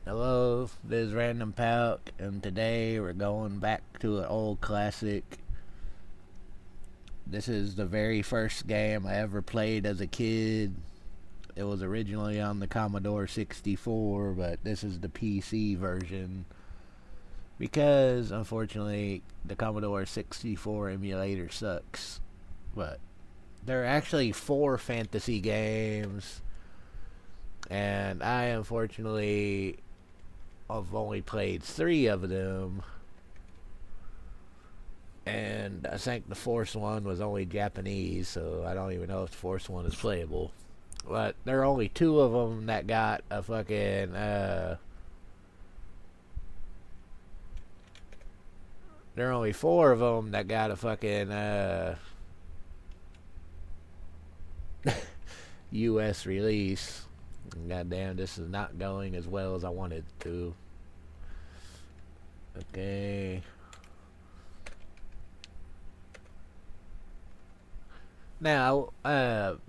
Hello, this is Random Pout, and today we're going back to an old classic. This is the very first game I ever played as a kid. It was originally on the Commodore 64, but this is the PC version. Because, unfortunately, the Commodore 64 emulator sucks. But there are actually 4 fantasy games, and I unfortunately I've only played 3 of them, and I think the fourth one was only Japanese, so I don't even know if the fourth one is playable. But there are only 2 of them that got a fucking there are only 4 of them that got a fucking U.S. release. Goddamn, this is not going as well as I wanted to. Okay. Now,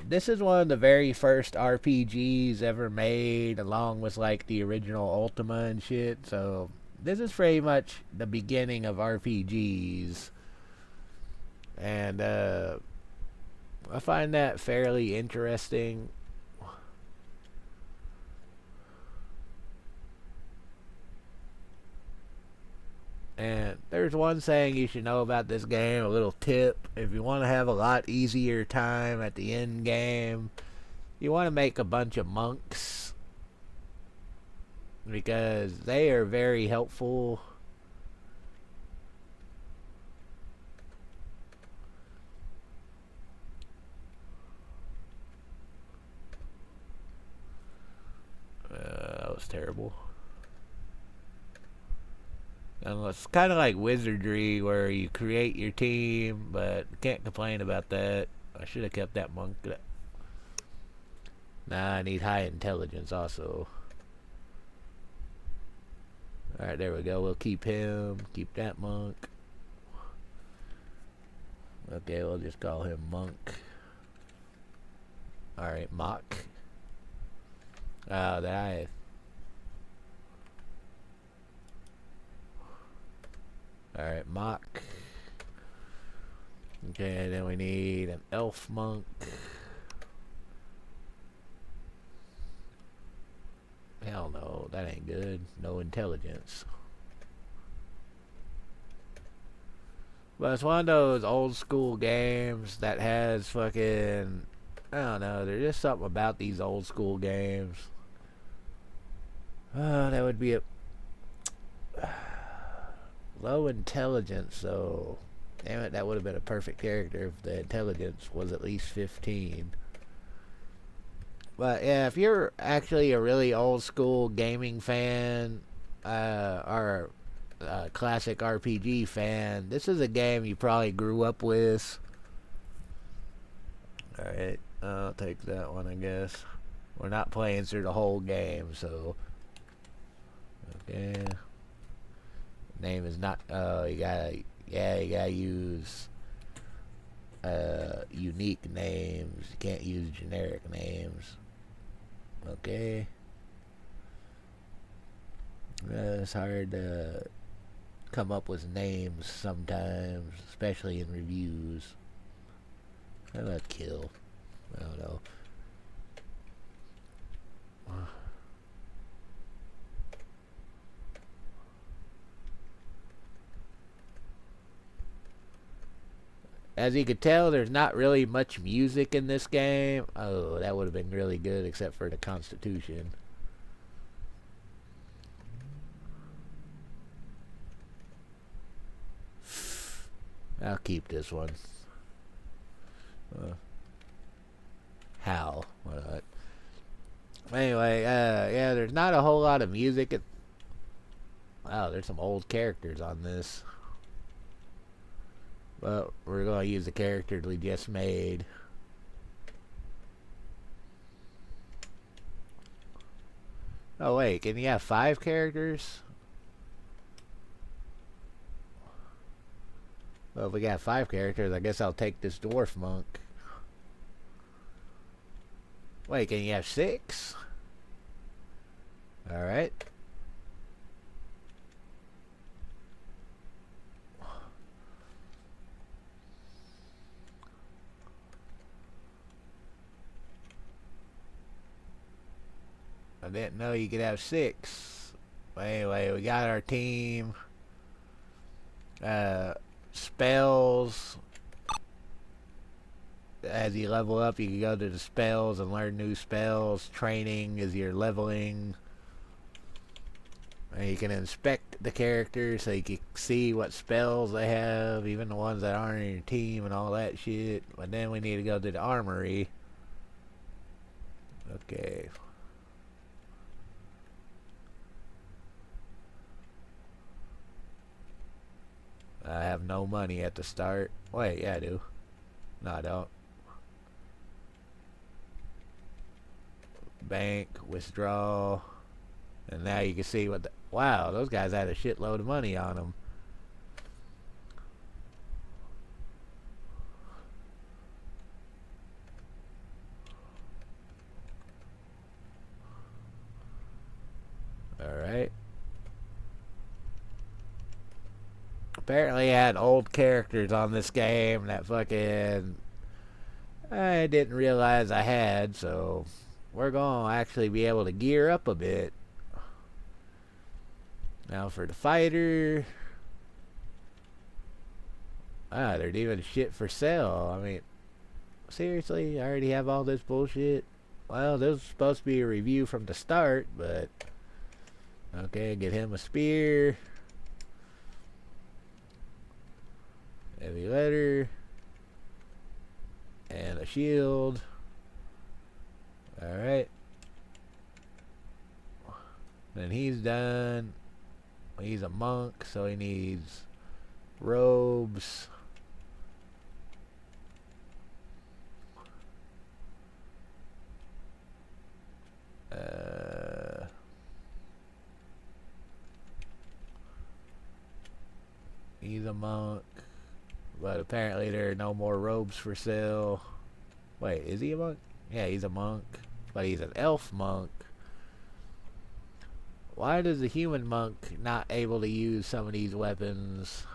this is one of the very first RPGs ever made, along with like the original Ultima and shit. So this is pretty much the beginning of RPGs, and I find that fairly interesting. And there's one thing you should know about this game, a little tip. If you want to have a lot easier time at the end game, you want to make a bunch of monks, because they are very helpful. That was terrible. And it's kind of like wizardry, where you create your team, but can't complain about that. I should have kept that monk. Nah, I need high intelligence also. Alright, there we go. We'll keep him. Keep that monk. Okay, we'll just call him Monk. Alright, Mock. Oh, that. Alright, Mock. Okay, then we need an Elf Monk. Hell no, that ain't good. No intelligence. But it's one of those old school games that has fucking, I don't know, there's just something about these old school games. Oh, that would be a low intelligence, so damn it, that would have been a perfect character if the intelligence was at least 15. But yeah, if you're actually a really old school gaming fan, or a classic RPG fan, this is a game you probably grew up with. Alright, I'll take that one, I guess. We're not playing through the whole game, so okay. Name is not, you gotta use unique names. You can't use generic names. Okay. It's hard to come up with names sometimes, especially in reviews. How about kill? I don't know. As you could tell, there's not really much music in this game. Oh, that would have been really good, except for the Constitution. I'll keep this one. Hal. Anyway, yeah, there's not a whole lot of music. Wow, there's some old characters on this. But we're going to use the characters we just made. Oh wait, can you have 5 characters? Well, if we got 5 characters, I guess I'll take this dwarf monk. Wait, can you have 6? Alright. I didn't know you could have 6. But anyway, we got our team. Spells. As you level up, you can go to the spells and learn new spells. Training is your leveling. And you can inspect the characters so you can see what spells they have, even the ones that aren't in your team and all that shit. But then we need to go to the armory. Okay. I have no money at the start. Wait, yeah I do. No I don't. Bank, withdraw. And now you can see what the... Wow, those guys had a shitload of money on them. Alright. Apparently I had old characters on this game that fucking... I didn't realize I had, so... We're gonna actually be able to gear up a bit. Now for the fighter... Ah, they're even shit for sale. I mean... Seriously? I already have all this bullshit? Well, this was supposed to be a review from the start, but... Okay, get him a spear. Heavy letter. And a shield. Alright. Then he's done. He's a monk, so he needs robes. He's a monk. But apparently there are no more robes for sale. Wait, is he a monk? Yeah, he's a monk. But he's an elf monk. Why does the human monk not able to use some of these weapons?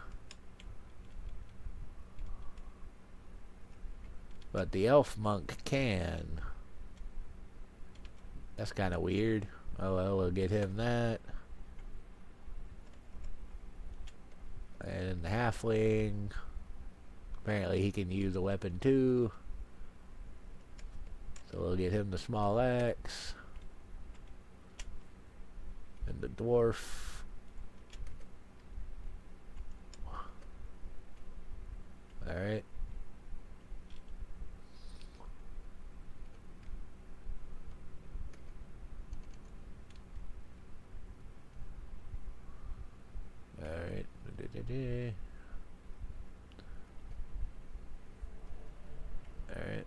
But the elf monk can. That's kind of weird. Oh well, we'll get him that. And the halfling. Apparently he can use a weapon too. So we'll get him the small axe. And the dwarf. Alright. Alright. Alright.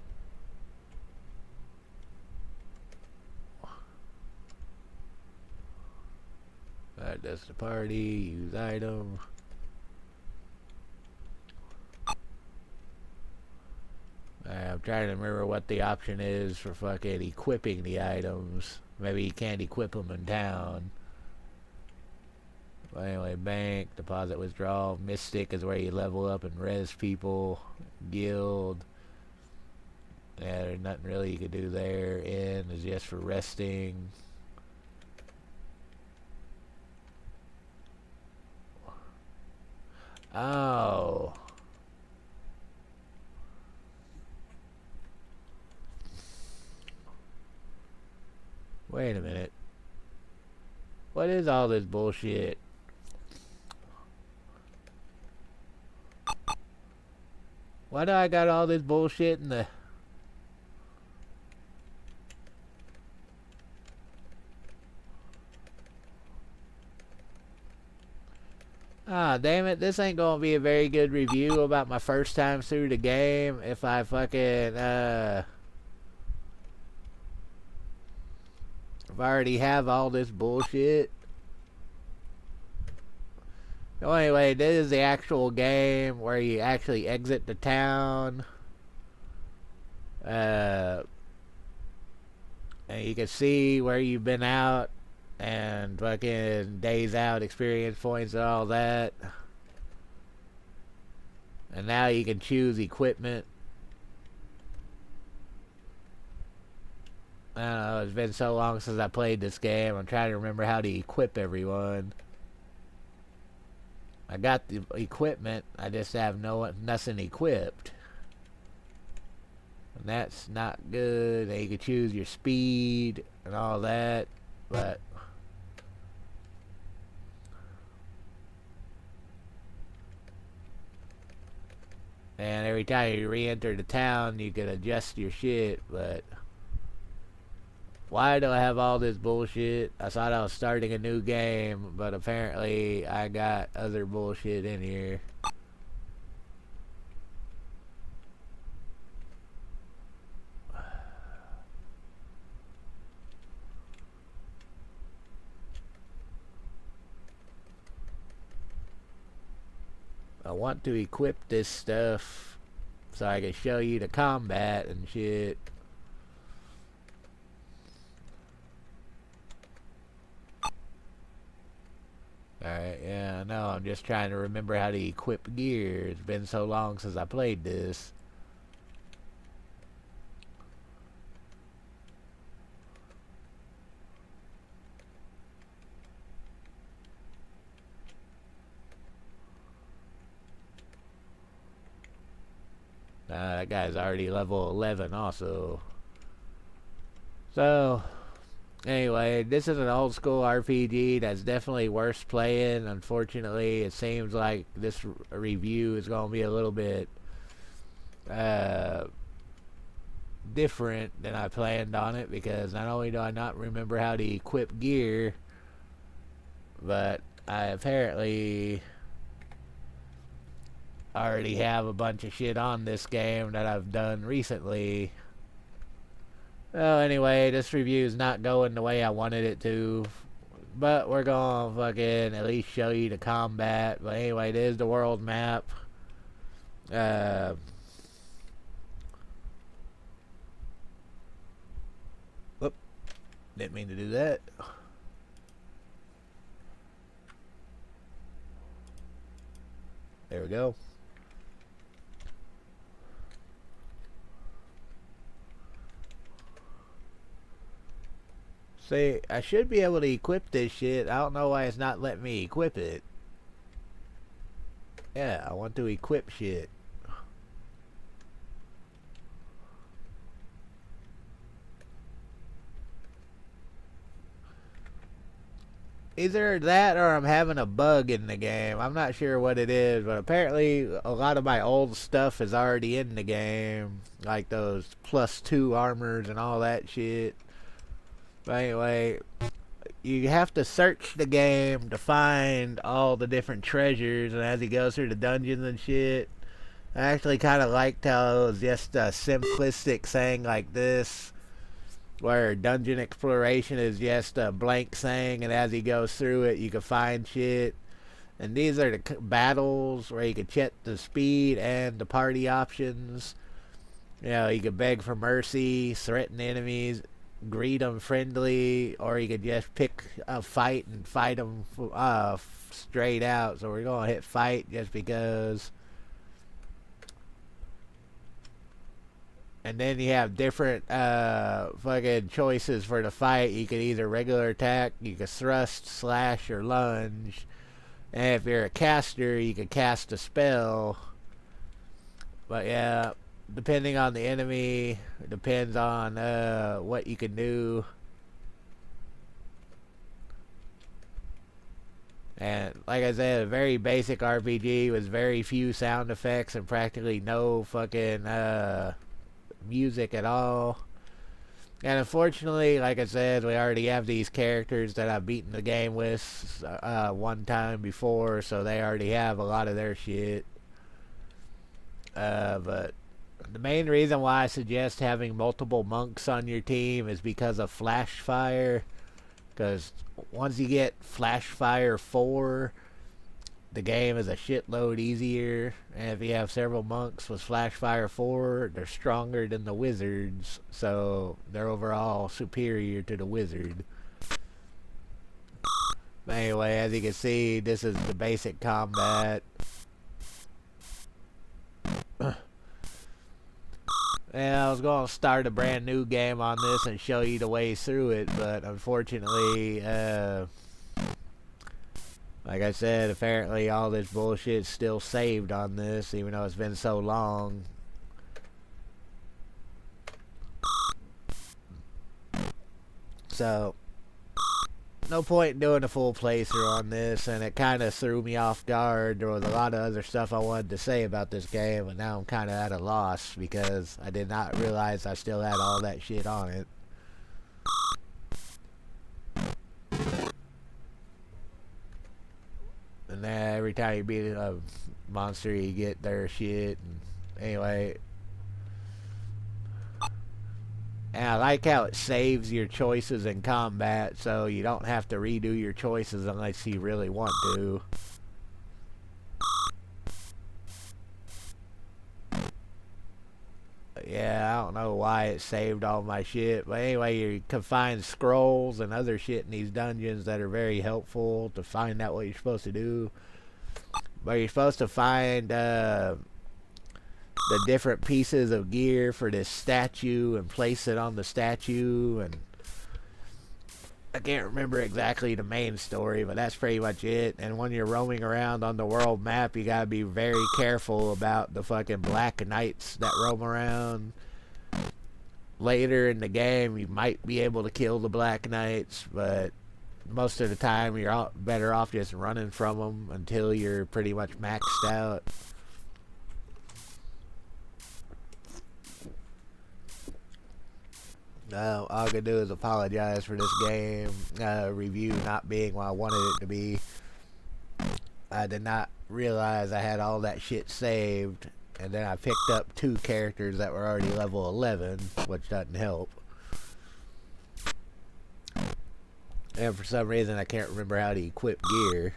Alright, that's the party. Use item. I'm trying to remember what the option is for fucking equipping the items. Maybe you can't equip them in town. But anyway, bank, deposit, withdrawal. Mystic is where you level up and res people. Guild. Yeah, there's nothing really you can do there. Inn is just for resting. Oh. Wait a minute. What is all this bullshit? Why do I got all this bullshit in the... Ah, damn it. This ain't gonna be a very good review about my first time through the game if I fucking, if I already have all this bullshit. So anyway, this is the actual game where you actually exit the town. And you can see where you've been out. And fucking days out, experience points and all that. And now you can choose equipment. I don't know, it's been so long since I played this game. I'm trying to remember how to equip everyone. I got the equipment, I just have nothing equipped. And that's not good. And you can choose your speed and all that, but and every time you re-enter the town you can adjust your shit, but why do I have all this bullshit? I thought I was starting a new game, but apparently I got other bullshit in here. I want to equip this stuff so I can show you the combat and shit. Alright, yeah, I know. I'm just trying to remember how to equip gear. It's been so long since I played this. That guy's already level 11 also. So, anyway, this is an old school RPG that's definitely worth playing. Unfortunately, it seems like this review is going to be a little bit different than I planned on it, because not only do I not remember how to equip gear, but I apparently already have a bunch of shit on this game that I've done recently. Well, anyway, this review is not going the way I wanted it to, but we're gonna fucking at least show you the combat. But anyway, there's the world map. Whoop, didn't mean to do that. There we go. See, I should be able to equip this shit. I don't know why it's not letting me equip it. Yeah, I want to equip shit. Either that or I'm having a bug in the game. I'm not sure what it is, but apparently a lot of my old stuff is already in the game. Like those +2 armors and all that shit. But anyway, you have to search the game to find all the different treasures, and as he goes through the dungeons and shit, I actually kind of liked how it was just a simplistic thing like this, where dungeon exploration is just a blank thing, and as he goes through it, you can find shit. And these are the battles where you can check the speed and the party options. You know, you can beg for mercy, threaten enemies, greet them friendly, or you could just pick a fight and fight them straight out. So we're gonna hit fight just because. And then you have different fucking choices for the fight. You can either regular attack, you can thrust, slash, or lunge. And if you're a caster, you can cast a spell. But yeah, depending on the enemy, it depends on what you can do. And like I said, a very basic RPG with very few sound effects and practically no fucking music at all. And unfortunately, like I said, we already have these characters that I've beaten the game with one time before, so they already have a lot of their shit. But the main reason why I suggest having multiple monks on your team is because of flash fire. Because once you get flash fire 4, the game is a shitload easier. And if you have several monks with flash fire 4, they're stronger than the wizards, so they're overall superior to the wizard. But anyway, as you can see, this is the basic combat. And I was going to start a brand new game on this and show you the way through it, but unfortunately, like I said, apparently all this bullshit's still saved on this, even though it's been so long. So, no point in doing a full playthrough on this, and it kind of threw me off guard. There was a lot of other stuff I wanted to say about this game, but now I'm kind of at a loss because I did not realize I still had all that shit on it. And then every time you beat a monster, you get their shit. And anyway, and I like how it saves your choices in combat, so you don't have to redo your choices unless you really want to. Yeah, I don't know why it saved all my shit, but anyway, you can find scrolls and other shit in these dungeons that are very helpful to find out what you're supposed to do. But you're supposed to find the different pieces of gear for this statue and place it on the statue, and I can't remember exactly the main story, but that's pretty much it. And when you're roaming around on the world map, you gotta be very careful about the fucking Black Knights that roam around. Later in the game, you might be able to kill the Black Knights, but most of the time you're better off just running from them until you're pretty much maxed out. All I can do is apologize for this game review not being what I wanted it to be. I did not realize I had all that shit saved, and then I picked up 2 characters that were already level 11, which doesn't help. And for some reason I can't remember how to equip gear.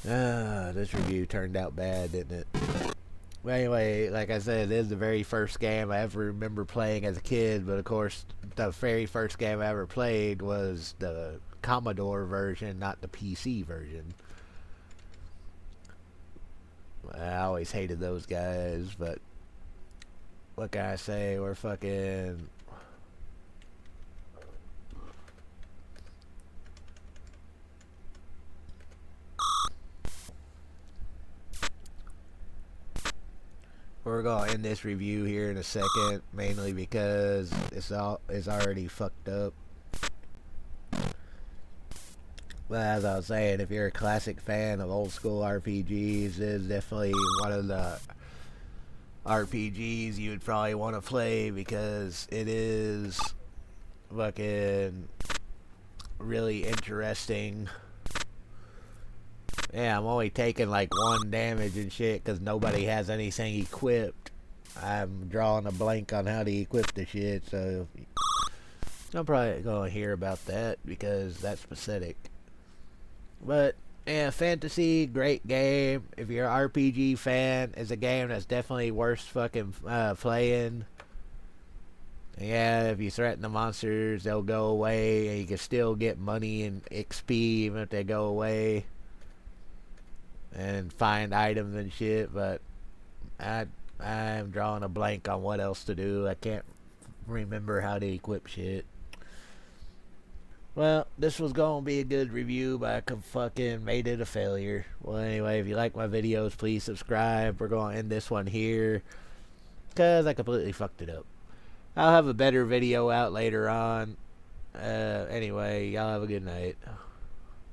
This review turned out bad, didn't it? But anyway, like I said, it is the very first game I ever remember playing as a kid, but of course, the very first game I ever played was the Commodore version, not the PC version. I always hated those guys, but what can I say? We're fucking... We're gonna end this review here in a second, mainly because it's already fucked up. But as I was saying, if you're a classic fan of old school RPGs, this is definitely one of the RPGs you would probably want to play, because it is fucking really interesting. Yeah, I'm only taking like 1 damage and shit because nobody has anything equipped. I'm drawing a blank on how to equip the shit, so I'm probably gonna hear about that because that's pathetic. But yeah, Fantasy, great game. If you're an RPG fan, it's a game that's definitely worth fucking playing. Yeah, if you threaten the monsters, they'll go away, and you can still get money and XP even if they go away. And find items and shit, but I'm drawing a blank on what else to do. I can't remember how to equip shit. Well, this was gonna be a good review, but I fucking made it a failure. Well, anyway, if you like my videos, please subscribe. We're gonna end this one here because I completely fucked it up. I'll have a better video out later on. Anyway, y'all have a good night.